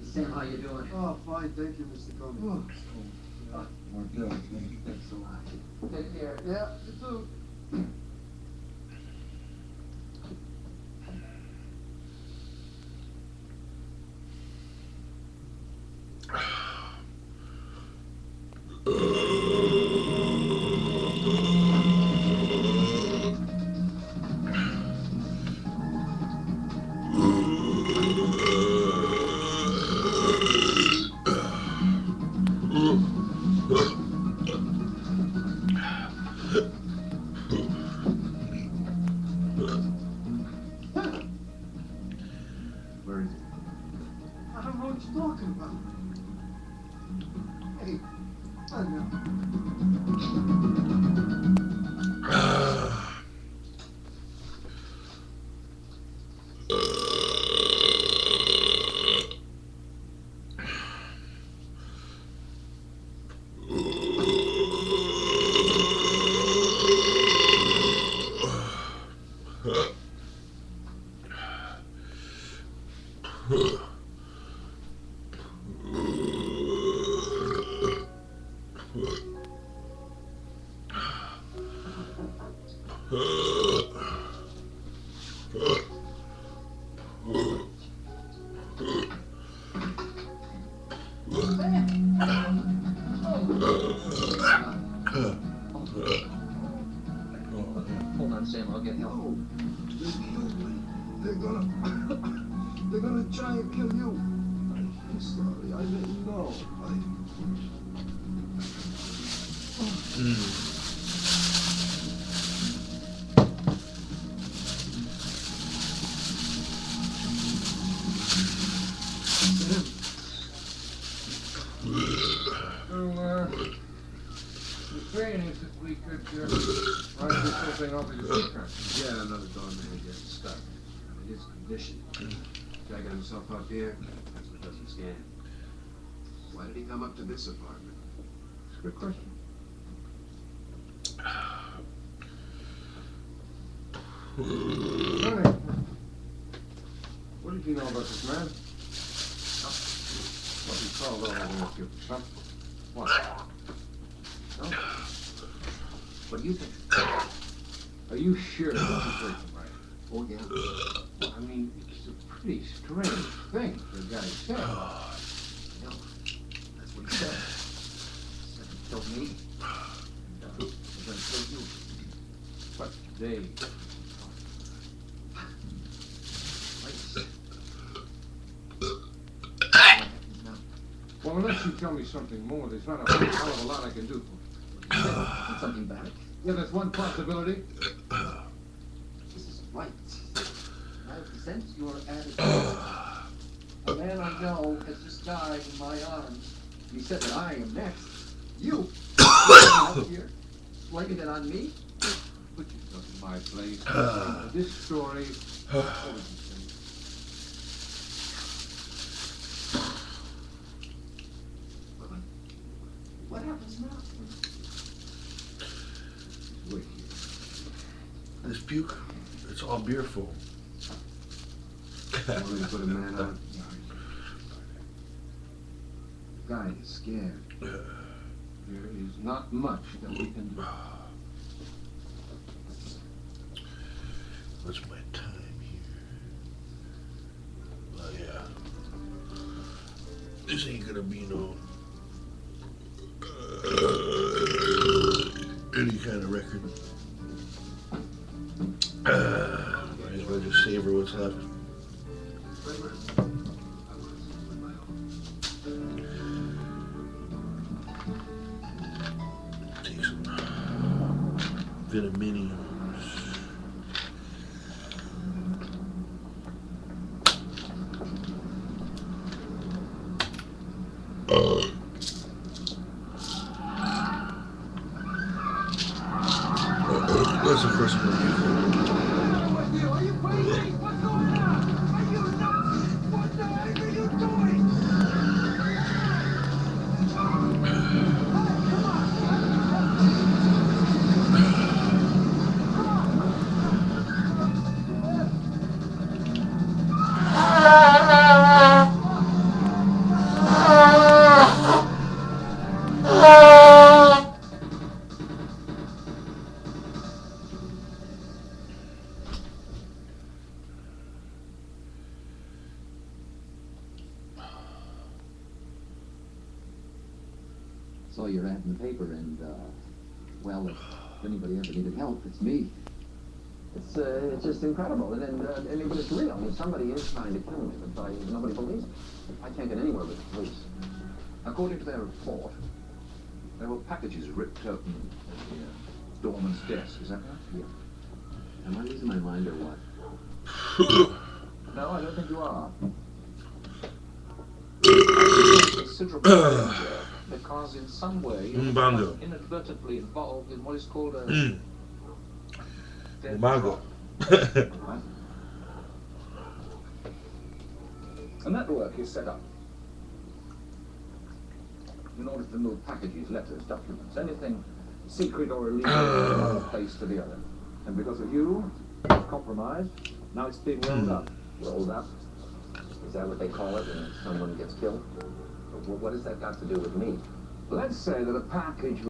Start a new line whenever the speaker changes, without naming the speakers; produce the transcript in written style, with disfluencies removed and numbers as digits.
Sam, how you doing?
Oh, fine, thank you, Mr. Coney.
We're good. Thanks a lot. Take care.
Yeah, you too.
Where is it?
I don't know what you're talking about. Hey, I
Hold on, Sam, I'll get help.
No, they killed me. They're gonna try and kill you. I'm sorry, I didn't know.
The training if we could write this whole thing over your contract.
Yeah, another doorman getting stuck. I mean, his condition. Guy got himself up here. That's what doesn't scan. Why did he come up to this apartment?
It's a good question. Tony, what did you know about this man? What you called over with you? Huh? What? No? What do you think? Are you sure this is right?
Oh, yeah.
I mean, it's a pretty strange thing the guy said.
No. That's what he said. He said he killed me. And, he's gonna kill you.
But they... Well, unless you tell me something more, there's not a whole hell of a lot I can do for you.
Something back.
Yeah, that's one possibility.
This is right. I resent your attitude. A man I know has just died in my arms. He said that I am next. You out here, blaming it on me?
Put yourself in my place. This story...
What happens now?
Wait
This puke, it's all beer full.
Want me to put a man on? The guy is scared.
There is not much that we can do.
What's my time here? Oh yeah. This ain't gonna be no any kind of record. Might as well just savor what's left. Take some Vitaminiums. Listen for some more music.
Are you crazy? What's going on? Are you nuts? saw your ad in the paper, and, well, if anybody ever needed help, it's me. It's just incredible, and but it's real. I mean, somebody is trying to kill me, but nobody believes it. I can't get anywhere with the police.
According to their report, there were packages ripped open at the doorman's desk. Is that right?
Yeah. Am I losing my mind or what?
No, I don't think you are. Considerable danger because in some way you
Bango.
are inadvertently involved in what is called a dead
Mango.
drop. A network is set up in order to move packages, letters, documents, anything secret or illegal from one place to the other. And because of you, it's compromised, now it's being rolled up.
Rolled up? Is that what they call it when someone gets killed? What has that got to do with me?
Let's say that a package